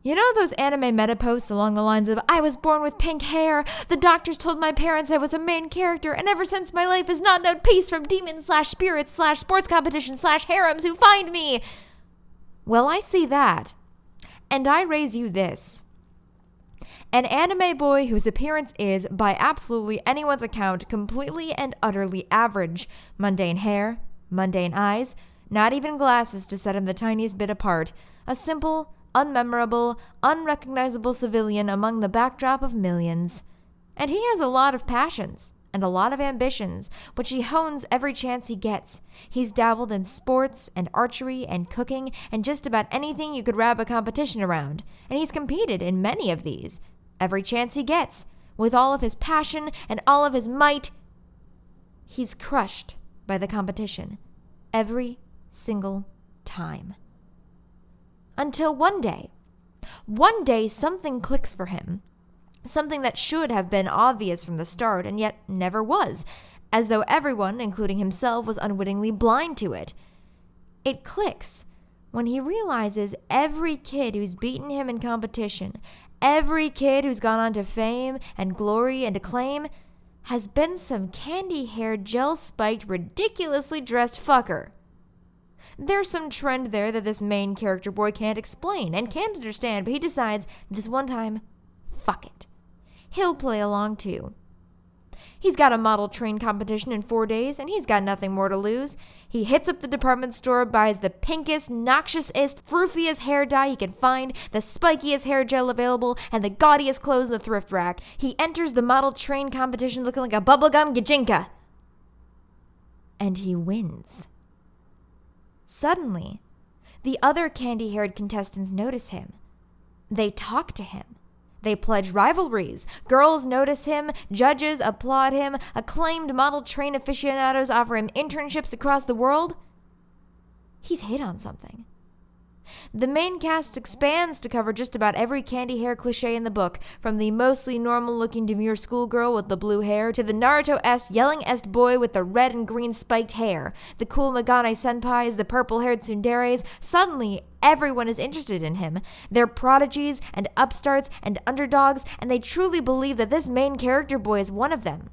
You know those anime meta posts along the lines of, I was born with pink hair, the doctors told my parents I was a main character, and ever since my life has not known peace from demons/spirits/sports competition/harems who find me. Well, I see that. And I raise you this. An anime boy whose appearance is, by absolutely anyone's account, completely and utterly average. Mundane hair, mundane eyes, not even glasses to set him the tiniest bit apart. A simple, unmemorable, unrecognizable civilian among the backdrop of millions. And he has a lot of passions and a lot of ambitions, which he hones every chance he gets. He's dabbled in sports and archery and cooking and just about anything you could wrap a competition around, and he's competed in many of these. Every chance he gets, with all of his passion and all of his might, he's crushed by the competition every single time. Until one day something clicks for him. Something that should have been obvious from the start and yet never was, as though everyone, including himself, was unwittingly blind to it. It clicks when he realizes every kid who's beaten him in competition, every kid who's gone on to fame and glory and acclaim, has been some candy-haired, gel-spiked, ridiculously dressed fucker. There's some trend there that this main character boy can't explain and can't understand, but he decides this one time, fuck it. He'll play along too. He's got a model train competition in 4 days, and he's got nothing more to lose. He hits up the department store, buys the pinkest, noxiousest, froofiest hair dye he can find, the spikiest hair gel available, and the gaudiest clothes in the thrift rack. He enters the model train competition looking like a bubblegum gajinka. And he wins. Suddenly, the other candy-haired contestants notice him. They talk to him. They pledge rivalries. Girls notice him. Judges applaud him. Acclaimed model train aficionados offer him internships across the world. He's hit on something. The main cast expands to cover just about every candy hair cliche in the book, from the mostly normal-looking demure schoolgirl with the blue hair to the Naruto-esque yelling-esque boy with the red and green spiked hair, the cool Megane senpais, the purple-haired tsunderes. Suddenly, everyone is interested in him. They're prodigies and upstarts and underdogs, and they truly believe that this main character boy is one of them.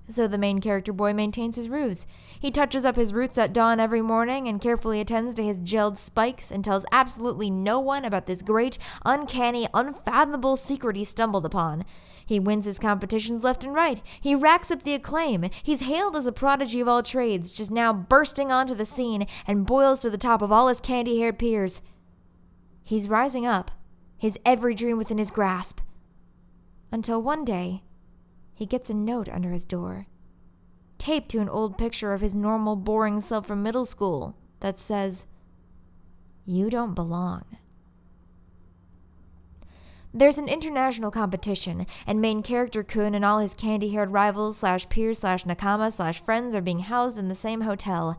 So the main character boy maintains his ruse. He touches up his roots at dawn every morning and carefully attends to his gelled spikes and tells absolutely no one about this great, uncanny, unfathomable secret he stumbled upon. He wins his competitions left and right. He racks up the acclaim. He's hailed as a prodigy of all trades, just now bursting onto the scene and boils to the top of all his candy-haired peers. He's rising up, his every dream within his grasp. Until one day, he gets a note under his door, taped to an old picture of his normal, boring self from middle school that says, "You don't belong." There's an international competition, and main character Kun and all his candy-haired rivals/peers/nakama/friends are being housed in the same hotel.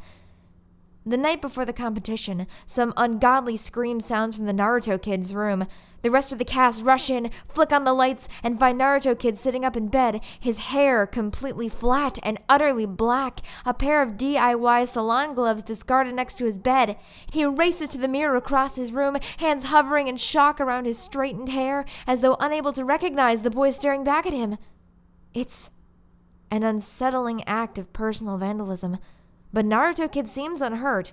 The night before the competition, some ungodly scream sounds from the Naruto kid's room. The rest of the cast rush in, flick on the lights, and find Naruto kid sitting up in bed, his hair completely flat and utterly black, a pair of DIY salon gloves discarded next to his bed. He races to the mirror across his room, hands hovering in shock around his straightened hair, as though unable to recognize the boy staring back at him. It's an unsettling act of personal vandalism, but Naruto kid seems unhurt.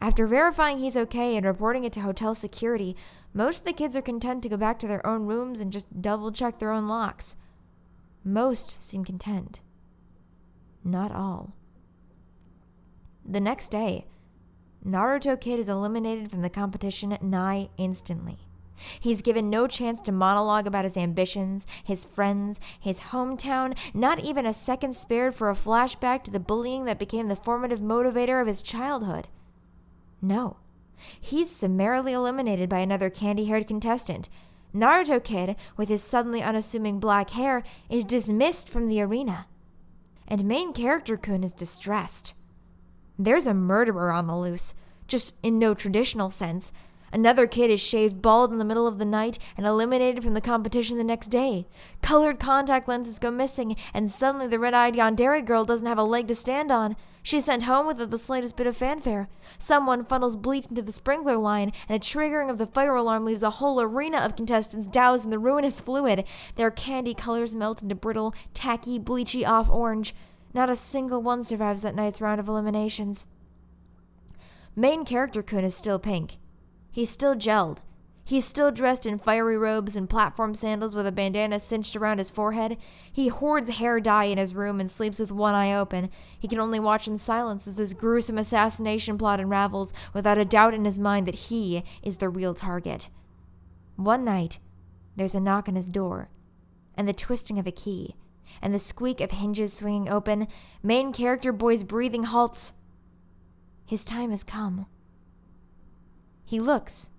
After verifying he's okay and reporting it to hotel security, most of the kids are content to go back to their own rooms and just double-check their own locks. Most seem content. Not all. The next day, Naruto kid is eliminated from the competition nigh instantly. He's given no chance to monologue about his ambitions, his friends, his hometown, not even a second spared for a flashback to the bullying that became the formative motivator of his childhood. No, he's summarily eliminated by another candy-haired contestant. Naruto kid, with his suddenly unassuming black hair, is dismissed from the arena. And main character Kun is distressed. There's a murderer on the loose, just in no traditional sense. Another kid is shaved bald in the middle of the night and eliminated from the competition the next day. Colored contact lenses go missing, and suddenly the red-eyed yandere girl doesn't have a leg to stand on. She's sent home without the slightest bit of fanfare. Someone funnels bleach into the sprinkler line, and a triggering of the fire alarm leaves a whole arena of contestants doused in the ruinous fluid. Their candy colors melt into brittle, tacky, bleachy off orange. Not a single one survives that night's round of eliminations. Main character Kun is still pink. He's still gelled. He's still dressed in fiery robes and platform sandals with a bandana cinched around his forehead. He hoards hair dye in his room and sleeps with one eye open. He can only watch in silence as this gruesome assassination plot unravels, without a doubt in his mind that he is the real target. One night, there's a knock on his door, and the twisting of a key, and the squeak of hinges swinging open. Main character boy's breathing halts. His time has come. He looks.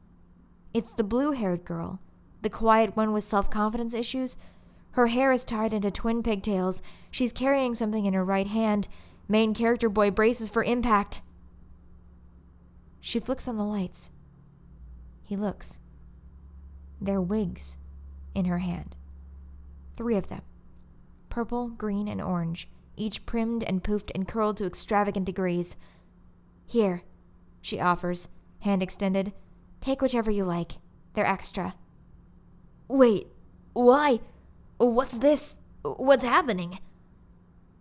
It's the blue-haired girl, the quiet one with self-confidence issues. Her hair is tied into twin pigtails. She's carrying something in her right hand. Main character boy braces for impact. She flicks on the lights. He looks. They're wigs in her hand. 3 of them. Purple, green, and orange, each primmed and poofed and curled to extravagant degrees. Here, she offers, hand extended. Take whichever you like. They're extra. Wait, why? What's this? What's happening?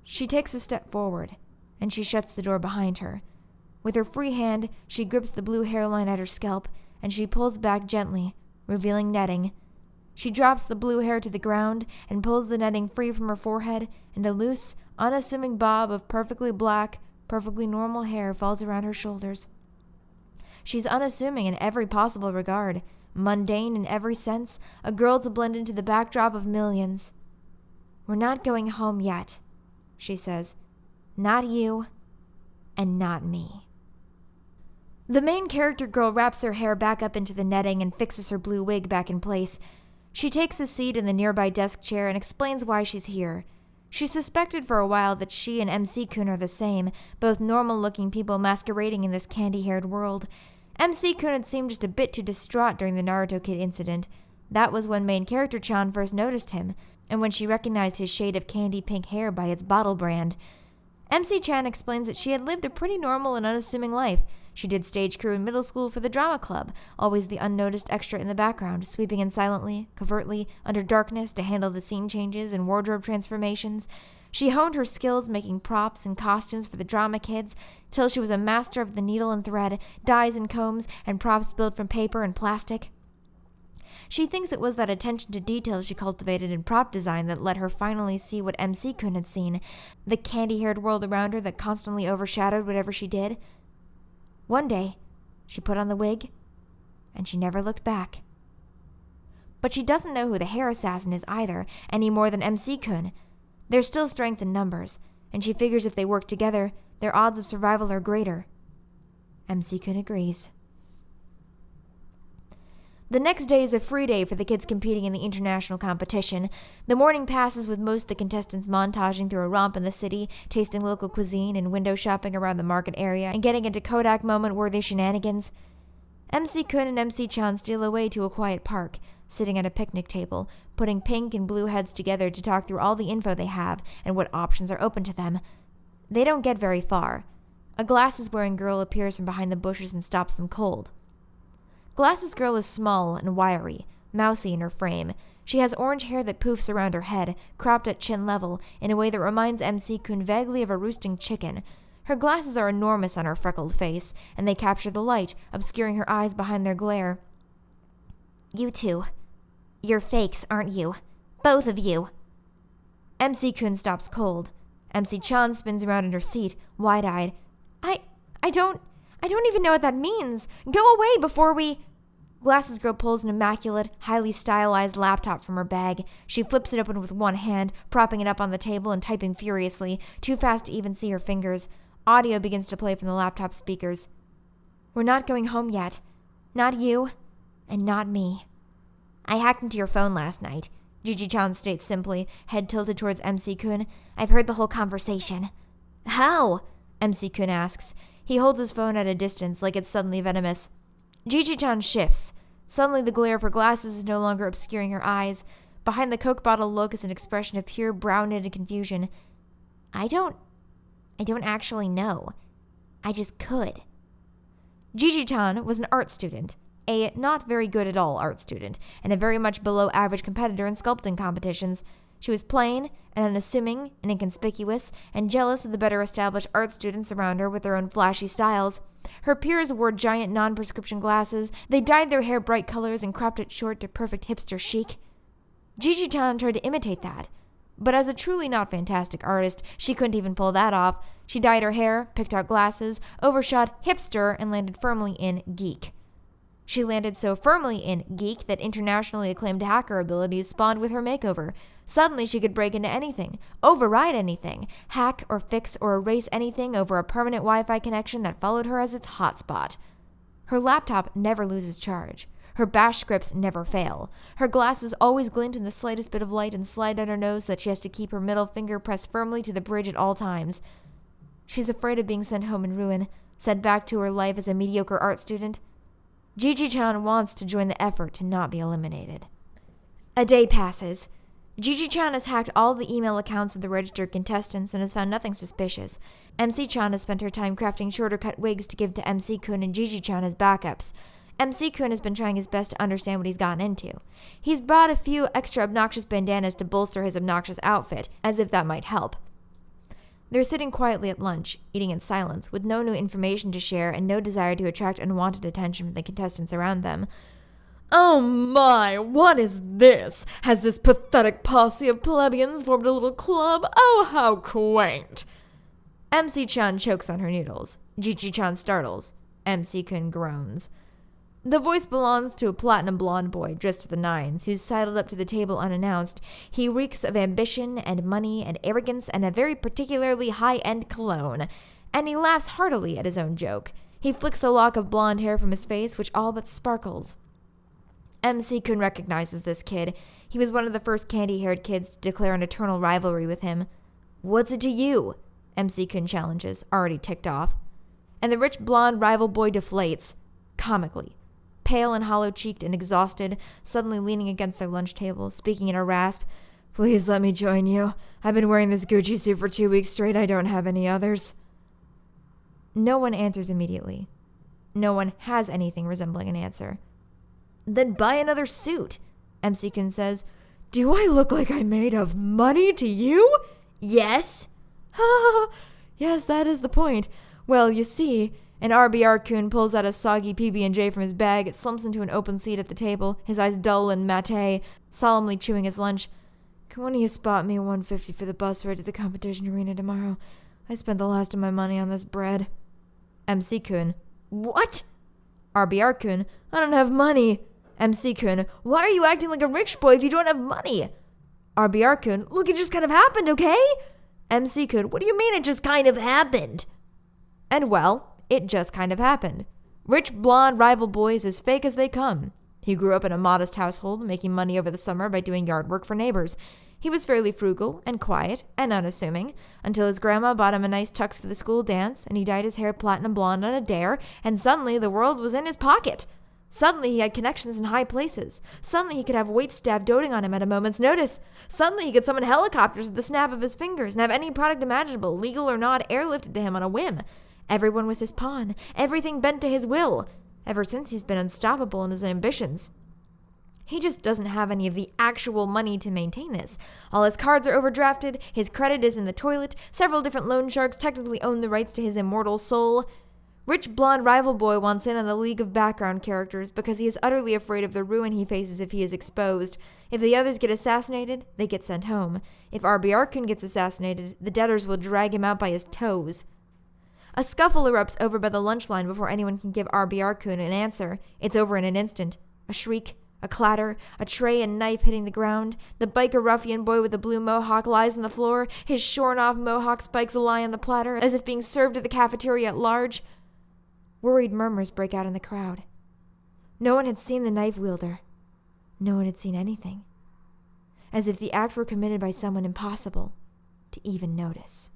She takes a step forward, and she shuts the door behind her. With her free hand, she grips the blue hairline at her scalp, and she pulls back gently, revealing netting. She drops the blue hair to the ground and pulls the netting free from her forehead, and a loose, unassuming bob of perfectly black, perfectly normal hair falls around her shoulders. She's unassuming in every possible regard, mundane in every sense, a girl to blend into the backdrop of millions. We're not going home yet, she says. Not you, and not me. The main character girl wraps her hair back up into the netting and fixes her blue wig back in place. She takes a seat in the nearby desk chair and explains why she's here. She suspected for a while that she and MC-kun are the same, both normal-looking people masquerading in this candy-haired world. MC-kun had seemed just a bit too distraught during the Naruto Kid incident. That was when main character Chan first noticed him, and when she recognized his shade of candy pink hair by its bottle brand. MC-chan explains that she had lived a pretty normal and unassuming life. She did stage crew in middle school for the drama club, always the unnoticed extra in the background, sweeping in silently, covertly, under darkness to handle the scene changes and wardrobe transformations. She honed her skills making props and costumes for the drama kids, till she was a master of the needle and thread, dyes and combs, and props built from paper and plastic. She thinks it was that attention to detail she cultivated in prop design that let her finally see what MC-kun had seen, the candy-haired world around her that constantly overshadowed whatever she did. One day, she put on the wig, and she never looked back. But she doesn't know who the hair assassin is either, any more than MC-kun. There's still strength in numbers, and she figures if they work together, their odds of survival are greater. MC-kun agrees. The next day is a free day for the kids competing in the international competition. The morning passes with most of the contestants montaging through a romp in the city, tasting local cuisine and window shopping around the market area, and getting into Kodak moment-worthy shenanigans. MC-kun and MC-chan steal away to a quiet park, sitting at a picnic table, putting pink and blue heads together to talk through all the info they have and what options are open to them. They don't get very far. A glasses-wearing girl appears from behind the bushes and stops them cold. Glasses Girl is small and wiry, mousy in her frame. She has orange hair that poofs around her head, cropped at chin level, in a way that reminds MC-kun vaguely of a roosting chicken. Her glasses are enormous on her freckled face, and they capture the light, obscuring her eyes behind their glare. You two. You're fakes, aren't you? Both of you. MC-kun stops cold. MC-chan spins around in her seat, wide-eyed. I don't even know what that means. Go away before we... Glasses Girl pulls an immaculate, highly stylized laptop from her bag. She flips it open with one hand, propping it up on the table and typing furiously, too fast to even see her fingers. Audio begins to play from the laptop speakers. We're not going home yet. Not you, and not me. I hacked into your phone last night, Gigi-chan states simply, head tilted towards MC-kun. I've heard the whole conversation. How? MC-kun asks. He holds his phone at a distance, like it's suddenly venomous. Gigi-chan shifts. Suddenly the glare of her glasses is no longer obscuring her eyes. Behind the Coke bottle look is an expression of pure brown-knitted confusion. I don't I don't actually know. I just could. Gigi-chan was an art student, a not very good at all art student, and a very much below average competitor in sculpting competitions. She was plain and unassuming and inconspicuous and jealous of the better established art students around her with their own flashy styles. Her peers wore giant non-prescription glasses, they dyed their hair bright colors and cropped it short to perfect hipster chic. Gigi-chan tried to imitate that, but as a truly not fantastic artist, she couldn't even pull that off. She dyed her hair, picked out glasses, overshot hipster, and landed firmly in geek. She landed so firmly in geek that internationally acclaimed hacker abilities spawned with her makeover. Suddenly she could break into anything, override anything, hack or fix or erase anything over a permanent Wi-Fi connection that followed her as its hotspot. Her laptop never loses charge. Her bash scripts never fail. Her glasses always glint in the slightest bit of light and slide down her nose so that she has to keep her middle finger pressed firmly to the bridge at all times. She's afraid of being sent home in ruin, sent back to her life as a mediocre art student. Gigi-chan wants to join the effort to not be eliminated. A day passes. Gigi-chan has hacked all the email accounts of the registered contestants and has found nothing suspicious. MC-chan has spent her time crafting shorter cut wigs to give to MC-kun and Gigi-chan as backups. MC-kun has been trying his best to understand what he's gotten into. He's brought a few extra obnoxious bandanas to bolster his obnoxious outfit, as if that might help. They're sitting quietly at lunch, eating in silence, with no new information to share and no desire to attract unwanted attention from the contestants around them. Oh my, what is this? Has this pathetic posse of plebeians formed a little club? Oh, how quaint. MC-chan chokes on her noodles. Gigi-chan startles. MC-kun groans. The voice belongs to a platinum blonde boy dressed to the nines who's sidled up to the table unannounced. He reeks of ambition and money and arrogance and a very particularly high-end cologne. And he laughs heartily at his own joke. He flicks a lock of blonde hair from his face, which all but sparkles. MC-kun recognizes this kid. He was one of the first candy-haired kids to declare an eternal rivalry with him. "What's it to you?" MC-kun challenges, already ticked off. And the rich blonde rival boy deflates, comically. Pale and hollow-cheeked and exhausted, suddenly leaning against their lunch table, speaking in a rasp. "Please let me join you. I've been wearing this Gucci suit for 2 weeks straight. I don't have any others." No one answers immediately. No one has anything resembling an answer. "Then buy another suit," MC-kun says. "Do I look like I'm made of money to you?" "Yes." "Yes, that is the point. Well, you see," and RBR-kun pulls out a soggy PB&J from his bag, slumps into an open seat at the table, his eyes dull and matte, solemnly chewing his lunch. "Can one of you spot me $150 for the bus ride to the competition arena tomorrow? I spent the last of my money on this bread." MC-kun. "What?" RBR-kun. "I don't have money." MC-kun. "Why are you acting like a rich boy if you don't have money?" RBR-kun. "Look, it just kind of happened, okay?" MC-kun. "What do you mean it just kind of happened?" And well, it just kind of happened. Rich blonde rival boy is as fake as they come. He grew up in a modest household, making money over the summer by doing yard work for neighbors. He was fairly frugal and quiet and unassuming until his grandma bought him a nice tux for the school dance and he dyed his hair platinum blonde on a dare, and suddenly the world was in his pocket. Suddenly he had connections in high places. Suddenly he could have waitstaff doting on him at a moment's notice. Suddenly he could summon helicopters at the snap of his fingers and have any product imaginable, legal or not, airlifted to him on a whim. Everyone was his pawn. Everything bent to his will. Ever since he's been unstoppable in his ambitions. He just doesn't have any of the actual money to maintain this. All his cards are overdrafted, his credit is in the toilet, several different loan sharks technically own the rights to his immortal soul. Rich blonde rival boy wants in on the league of background characters because he is utterly afraid of the ruin he faces if he is exposed. If the others get assassinated, they get sent home. If RBR-kun gets assassinated, the debtors will drag him out by his toes. A scuffle erupts over by the lunch line before anyone can give RBR-kun an answer. It's over in an instant. A shriek, a clatter, a tray and knife hitting the ground. The biker ruffian boy with the blue mohawk lies on the floor. His shorn-off mohawk spikes lie on the platter, as if being served at the cafeteria at large. Worried murmurs break out in the crowd. No one had seen the knife wielder. No one had seen anything. As if the act were committed by someone impossible to even notice.